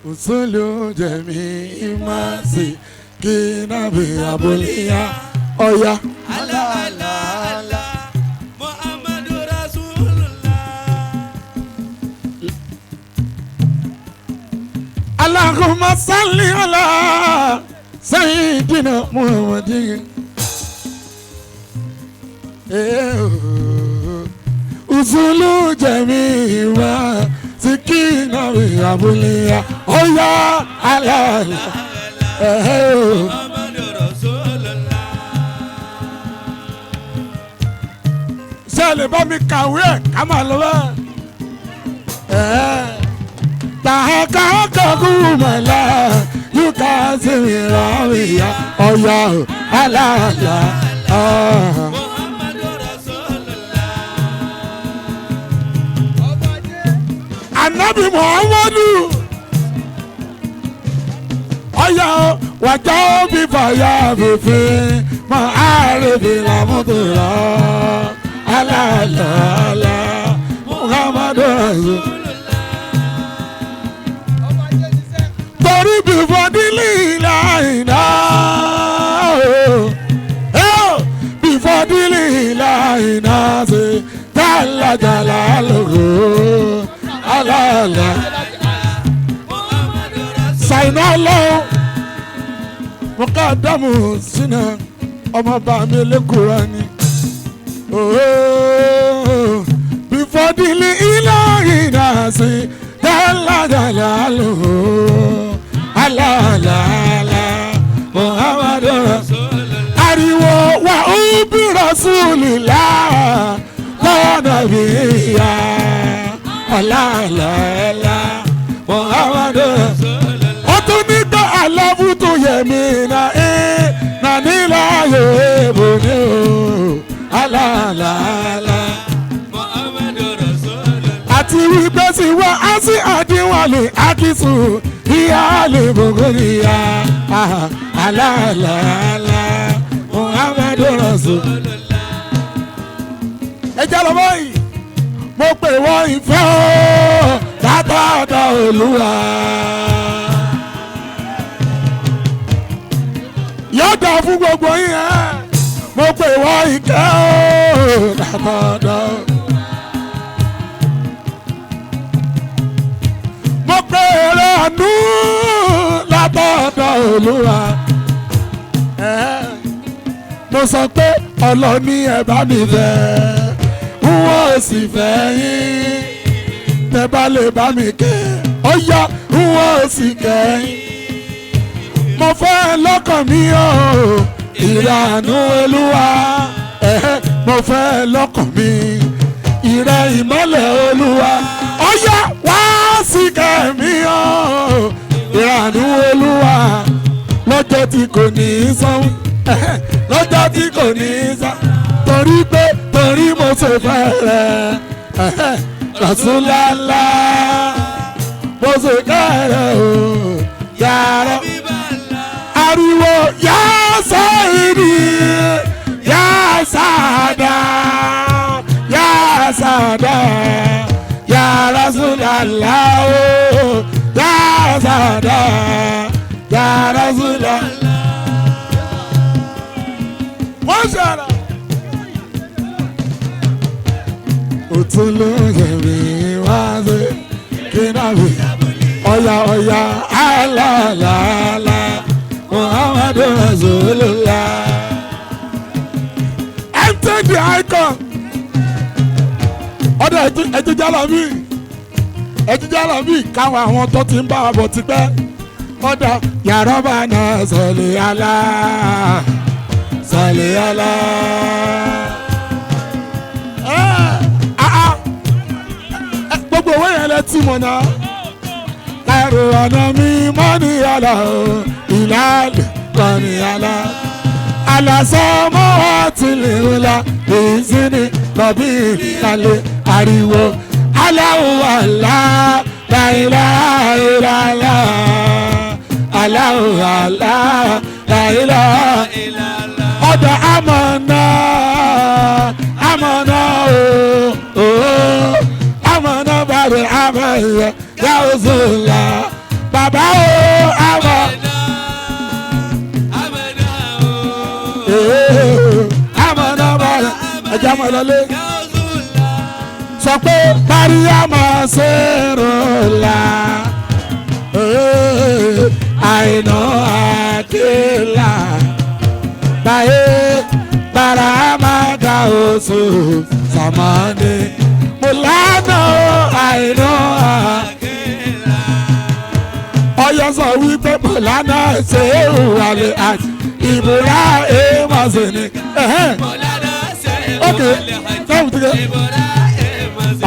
usulu jami'a sikina bi abuliya oya Allah Allah Allah Muhammadu Rasulullah. Allahumma salli ala sayyidina Muhammadin usulu jami'a sikina bi abuliya oya Allah Muhammadu Rasulullah. ṣé lè bá mi kàwé ẹ̀ ká máa lọ bẹ́ẹ̀. Tàkàkàkù mọ̀lá yúkà sí mi rọ̀ọ̀yà ọ̀yà aláàlá. Muhammadu Rasulullah. Ànábì Muhammadu ọ̀yà wàjà òbí fàyà fèfè mọ̀ àrèbí làmúdò rọ̀ aláàlá Muhammadu Rasulullah. Torí before the line before the line say jala jala logo alala saina lo mukadamu sina ọmọ bá mi lẹ́kùránì before the line say jala jala logo. Alala Muhammadu ariwo wa ubi rasulillah kọ́nà bíyà alala Muhammadu ó tún nígbà alábùtò yẹmi na nílá yòébù ní o alala Muhammadu Rasulullah. àti wípé sí wá á sí àdínwálé àkísù. Iyale bogoriya alala Muhammadu Rasulullah. Ẹ jẹ́ lọ báyìí mo pè wọ́n ìfẹ́ o látọ̀dọ̀ Olúwa. Yọ̀dà fún gbogbo yín mo pè wọ́n ìkẹ́ o látọ̀dọ̀. Mo pè lọ́nù látọ̀dọ̀ Olúwa. Mo sọ pé ọlọ́ni ẹ bá mi fẹ́ wọ́n sì fẹ́ yín tẹ́ bá lè bá mi kẹ́ ó yá wọ́n sì kẹ́ yín. Mo fẹ́ lọ́kàn mi o ìrànú Olúwa. Mo fẹ́ lọ́kàn mi ìrẹ́ ìmọ́lẹ̀ Olúwa. Ó yá wá sí kẹ́mi o ìrànú Olúwa lọ́jọ́ tí kò ní í sanwó lọ́jọ́ tí kò ní í san torí mo ṣe fẹ́ rẹ̀ Rasulullah mo ṣe kẹ́rẹ̀ o yàrá ariwo yá sáyidi yá sáadá yá sáadá yá Rasulullah o yá sáadá yá Rasulullah. Wọ́n ṣàrà. Òtún ló yẹ̀mí wá sí kínáwé ọ̀yà ọ̀yà àlàlàlà Muhammadu Rasulullah. Enter the icon. Ọ̀dọ̀ ẹ̀jíjálà mi káwọn àwọn tó ti ń bá wa bọ̀ tipẹ́. Ọ̀dọ̀ yàrá bá náà sọ̀lẹ̀ àlá. Sọ̀lẹ̀ àlá. Gbogbo owó yẹn lẹ tí mo náà. Ẹrù ọ̀nà mi mọ́ ní àlà o, ìlàlẹ̀ kan ní àlà. Àlàsọ mọ́ wá ti lè wúlá, èyí sí ni lọ́bí ìkàlẹ̀ ariwo. Aláwọ̀ àlá, láìláìláìlá. Aláwọ̀ àlá, láìláìláìlá. Ọ̀dọ̀ àmọ̀nà o, àmọ̀nà bàrẹ̀ àmọ̀yẹ. Gauzula, bàbá o àmọ́. àmọ́ náà bá ẹja mọ̀ lọ́lé. sọ pé Mariama Serola àìná àkèlà báyé Barama Gaoso Samani Mulana àìná àkèlà. Ọ̀yọ́ sọ wípé Mulana ṣe é wàlẹ̀ àti ìbúra èèmọ̀ sí ni. ok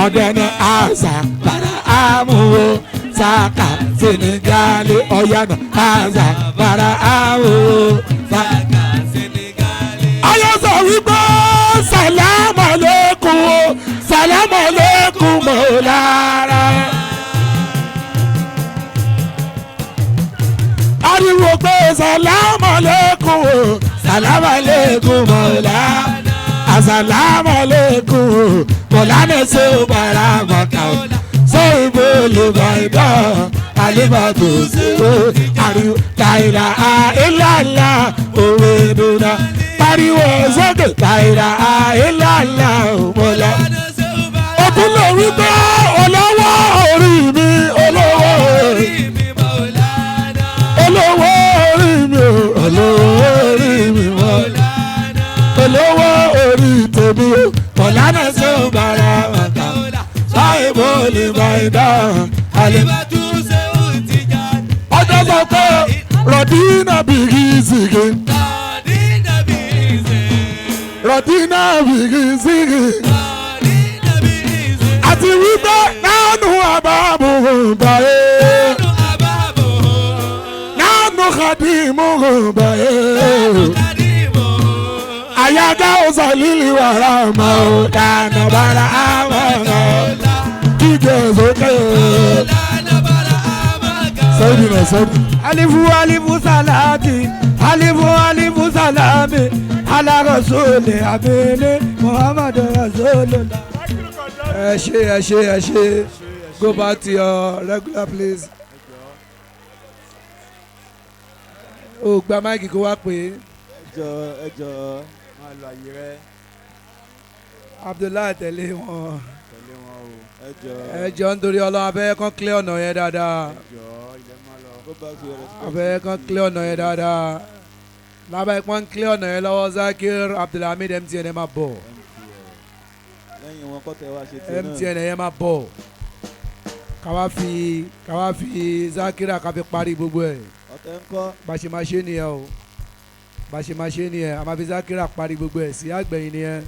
ọ̀dọ̀ ni àṣà para àmúwo saka Senegali ọ̀yànà àṣà para àmúwo saka Senegali. Ọ̀yọ́ sọ wípé sàlámù aleikum o sàlámù aleikum mọ̀lára. ariwo pé sàlámù aleikum o sàlámù aleikum mọ̀lára. Assalamu alaikum Mọ̀lánà ṣe ó bára mọ̀ká o. Ṣé ìbò lè bá ìdá àlébàtò ṣe ó àríwó tàìrà àìláàlá òwe dúdà. Pariwo sókè tàìrà àìláàlá òmọ̀lá. Ó tún lè wí pé olówó orí mi olówó orí mi Mọ̀lánà. Olówó orí mi olówó orí mi Mọ̀lánà. Olówó orí tèmi o Mọ̀lánà ṣe ó bára mọ̀ká o. Sáìbò lè bá ìdá àlébàtò ṣe ó ti jà. Ọjọ́ sọ pé Rọ̀dínà bìgì zìgì. Rọ̀dínà bìgì zìgì. Àti wípé nánú àbábò báyé. Nánú kàdímù báyé. Ayaga osalili warama o dana bara amaga kike zoke saudi na saudi alifu alifu salati alifu alifu salami ala rasuli abele Muhammad rasulullah. ẹ ṣé go back to your regular place. o gba máìkì kó wá pé. ẹjọ máa lọ àyè rẹ. Abdullahi tẹ̀lé wọn o ẹjọ nítorí Ọlọ́run abẹ́ kan clear ọ̀nà yẹn dáadáa. ilẹ̀ máa lọ. go back to your respect. abẹ́ kan clear ọ̀nà yẹn dáadáa. lábẹ́ kan clear ọ̀nà yẹn lọ́wọ́ Zakir Abdulhamid MTN ẹ̀ máa bọ̀. lẹ́yìn wọn kọ́tẹ́ wá ṣe tẹ̀ náà. MTN ẹ̀ máa bọ̀. káwá fi Zakira ká fi parí gbogbo ẹ̀. ọ̀tẹ̀ ń kọ́. bá ṣe máa ṣe nìyẹn o. a máa fi Zakira parí gbogbo ẹ̀ sí àgbẹ̀yìn nìyẹn.